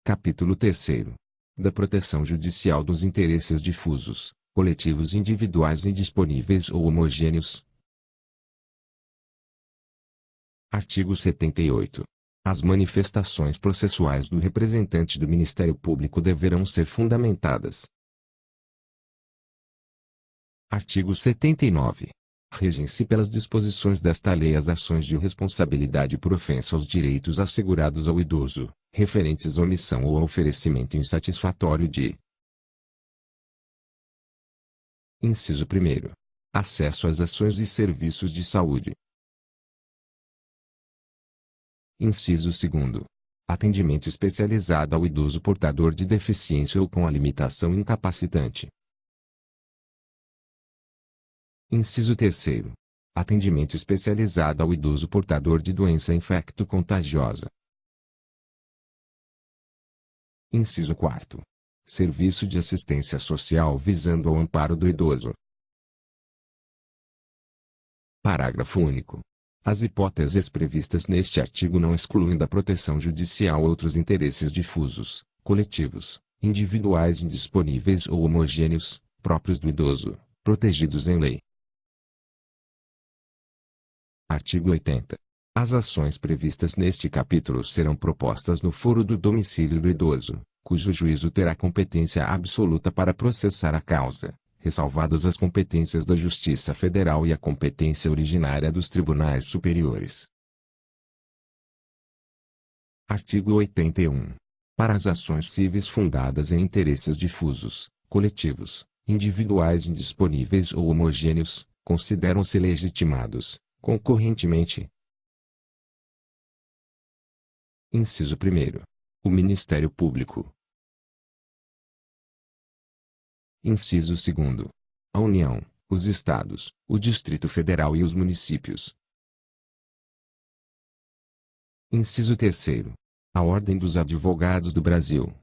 Capítulo 3º. Da proteção judicial dos interesses difusos, coletivos individuais indisponíveis ou homogêneos. Artigo 78. As manifestações processuais do representante do Ministério Público deverão ser fundamentadas. Artigo 79. Regem-se pelas disposições desta lei as ações de responsabilidade por ofensa aos direitos assegurados ao idoso, referentes à omissão ou ao oferecimento insatisfatório de: Inciso 1º. Acesso às ações e serviços de saúde. Inciso 2º. Atendimento especializado ao idoso portador de deficiência ou com a limitação incapacitante. Inciso 3º. Atendimento especializado ao idoso portador de doença infecto-contagiosa. Inciso 4º. Serviço de assistência social visando ao amparo do idoso. Parágrafo único. As hipóteses previstas neste artigo não excluem da proteção judicial outros interesses difusos, coletivos, individuais indisponíveis ou homogêneos, próprios do idoso, protegidos em lei. Artigo 80. As ações previstas neste capítulo serão propostas no foro do domicílio do idoso, cujo juízo terá competência absoluta para processar a causa, ressalvadas as competências da Justiça Federal e a competência originária dos tribunais superiores. Artigo 81. Para as ações cíveis fundadas em interesses difusos, coletivos, individuais indisponíveis ou homogêneos, consideram-se legitimados, concorrentemente. Inciso 1º. O Ministério Público. Inciso 2º. A União, os Estados, o Distrito Federal e os municípios. Inciso 3º. A Ordem dos Advogados do Brasil.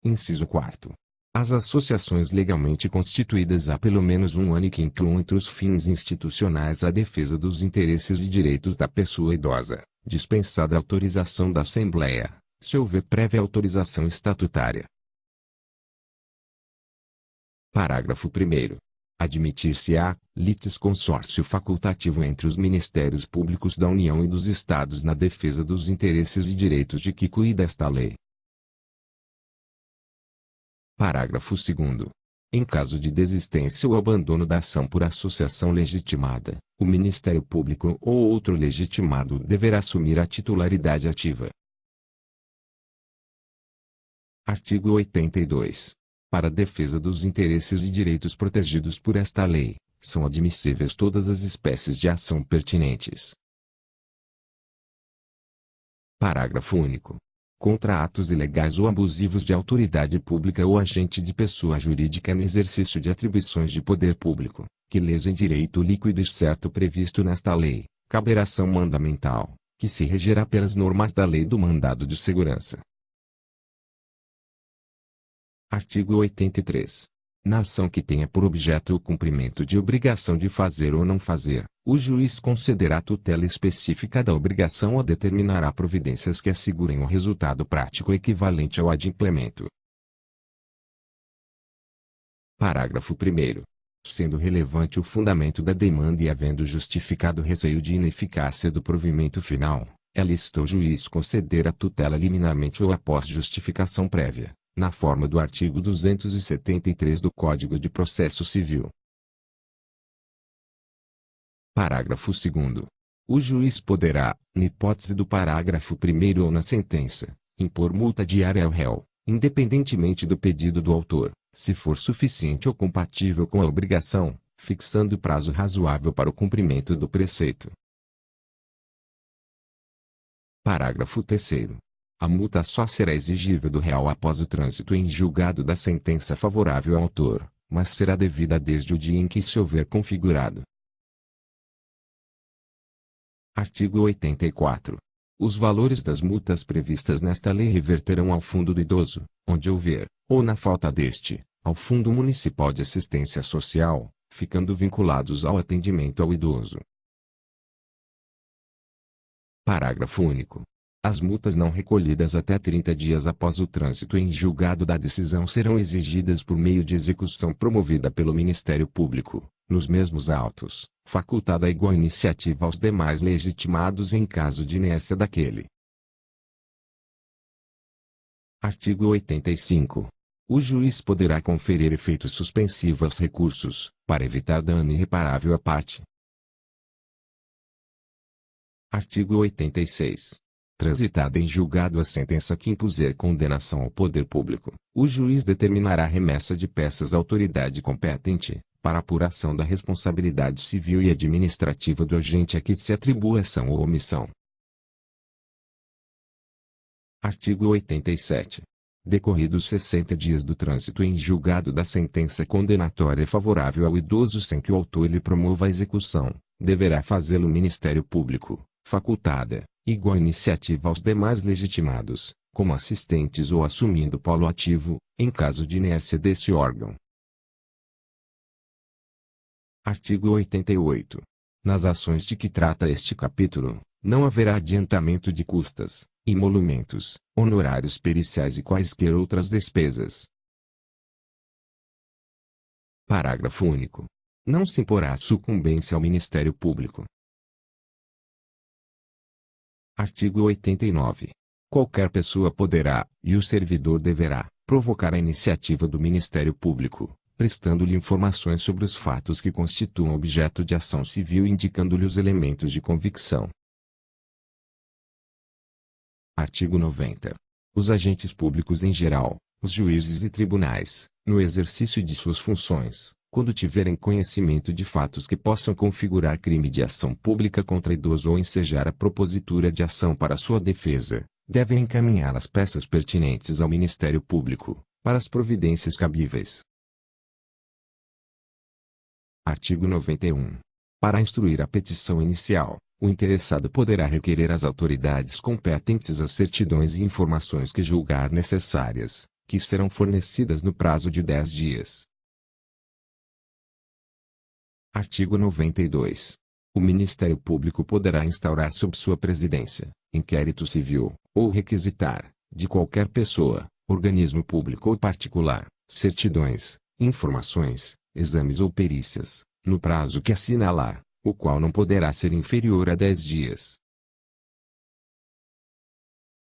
Inciso 4º. As associações legalmente constituídas há pelo menos um ano e que incluam entre os fins institucionais a defesa dos interesses e direitos da pessoa idosa, dispensada a autorização da Assembleia, se houver prévia autorização estatutária. Parágrafo 1º. Admitir-se-á, litisconsórcio facultativo entre os Ministérios Públicos da União e dos Estados na defesa dos interesses e direitos de que cuida esta lei. Parágrafo 2º. Em caso de desistência ou abandono da ação por associação legitimada, o Ministério Público ou outro legitimado deverá assumir a titularidade ativa. Artigo 82. Para a defesa dos interesses e direitos protegidos por esta lei, são admissíveis todas as espécies de ação pertinentes. Parágrafo único. Contra atos ilegais ou abusivos de autoridade pública ou agente de pessoa jurídica no exercício de atribuições de poder público, que lesem direito líquido e certo previsto nesta lei, caberá ação mandamental, que se regerá pelas normas da Lei do Mandado de Segurança. Artigo 83. Na ação que tenha por objeto o cumprimento de obrigação de fazer ou não fazer, o juiz concederá tutela específica da obrigação ou determinará providências que assegurem o resultado prático equivalente ao adimplemento. Parágrafo 1º. Sendo relevante o fundamento da demanda e havendo justificado receio de ineficácia do provimento final, é lícito ao juiz conceder a tutela liminarmente ou após justificação prévia, na forma do artigo 273 do Código de Processo Civil. Parágrafo 2º. O juiz poderá, na hipótese do parágrafo 1º ou na sentença, impor multa diária ao réu, independentemente do pedido do autor, se for suficiente ou compatível com a obrigação, fixando prazo razoável para o cumprimento do preceito. Parágrafo 3º. A multa só será exigível do réu após o trânsito em julgado da sentença favorável ao autor, mas será devida desde o dia em que se houver configurado. Artigo 84. Os valores das multas previstas nesta lei reverterão ao Fundo do Idoso, onde houver, ou na falta deste, ao Fundo Municipal de Assistência Social, ficando vinculados ao atendimento ao idoso. Parágrafo único. As multas não recolhidas até 30 dias após o trânsito em julgado da decisão serão exigidas por meio de execução promovida pelo Ministério Público, nos mesmos autos, facultada igual iniciativa aos demais legitimados em caso de inércia daquele. Artigo 85. O juiz poderá conferir efeito suspensivo aos recursos, para evitar dano irreparável à parte. Artigo 86. Transitada em julgado a sentença que impuser condenação ao poder público, o juiz determinará a remessa de peças à autoridade competente, para apuração da responsabilidade civil e administrativa do agente a que se atribua ação ou omissão. Artigo 87. Decorridos 60 dias do trânsito em julgado da sentença condenatória favorável ao idoso sem que o autor lhe promova a execução, deverá fazê-lo o Ministério Público, facultada, igual iniciativa aos demais legitimados, como assistentes ou assumindo polo ativo, em caso de inércia desse órgão. Artigo 88. Nas ações de que trata este capítulo, não haverá adiantamento de custas, emolumentos, honorários periciais e quaisquer outras despesas. Parágrafo único. Não se imporá sucumbência ao Ministério Público. Artigo 89. Qualquer pessoa poderá, e o servidor deverá, provocar a iniciativa do Ministério Público, prestando-lhe informações sobre os fatos que constituam objeto de ação civil e indicando-lhe os elementos de convicção. Artigo 90. Os agentes públicos em geral, os juízes e tribunais, no exercício de suas funções, quando tiverem conhecimento de fatos que possam configurar crime de ação pública contra idoso ou ensejar a propositura de ação para sua defesa, devem encaminhar as peças pertinentes ao Ministério Público, para as providências cabíveis. Artigo 91. Para instruir a petição inicial, o interessado poderá requerer às autoridades competentes as certidões e informações que julgar necessárias, que serão fornecidas no prazo de 10 dias. Artigo 92. O Ministério Público poderá instaurar sob sua presidência, inquérito civil, ou requisitar, de qualquer pessoa, organismo público ou particular, certidões, informações, exames ou perícias, no prazo que assinalar, o qual não poderá ser inferior a 10 dias.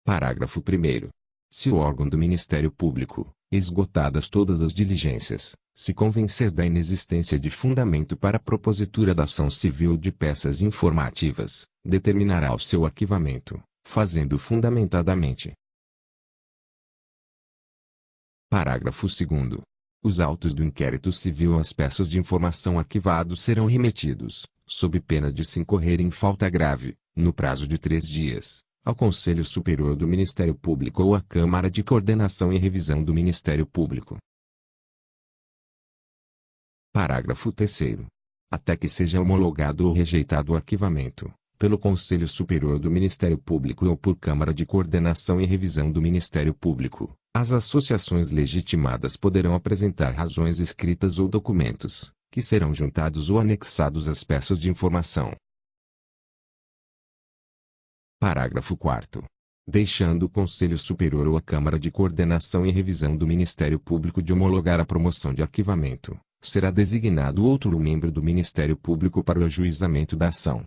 Parágrafo 1º. Se o órgão do Ministério Público, esgotadas todas as diligências, se convencer da inexistência de fundamento para a propositura da ação civil de peças informativas, determinará o seu arquivamento, fazendo fundamentadamente. Parágrafo 2º. Os autos do inquérito civil ou as peças de informação arquivados serão remetidos, sob pena de se incorrer em falta grave, no prazo de 3 dias, ao Conselho Superior do Ministério Público ou à Câmara de Coordenação e Revisão do Ministério Público. Parágrafo 3º. Até que seja homologado ou rejeitado o arquivamento, pelo Conselho Superior do Ministério Público ou por Câmara de Coordenação e Revisão do Ministério Público, as associações legitimadas poderão apresentar razões escritas ou documentos, que serão juntados ou anexados às peças de informação. Parágrafo 4º. Deixando o Conselho Superior ou a Câmara de Coordenação e Revisão do Ministério Público de homologar a promoção de arquivamento, será designado outro membro do Ministério Público para o ajuizamento da ação.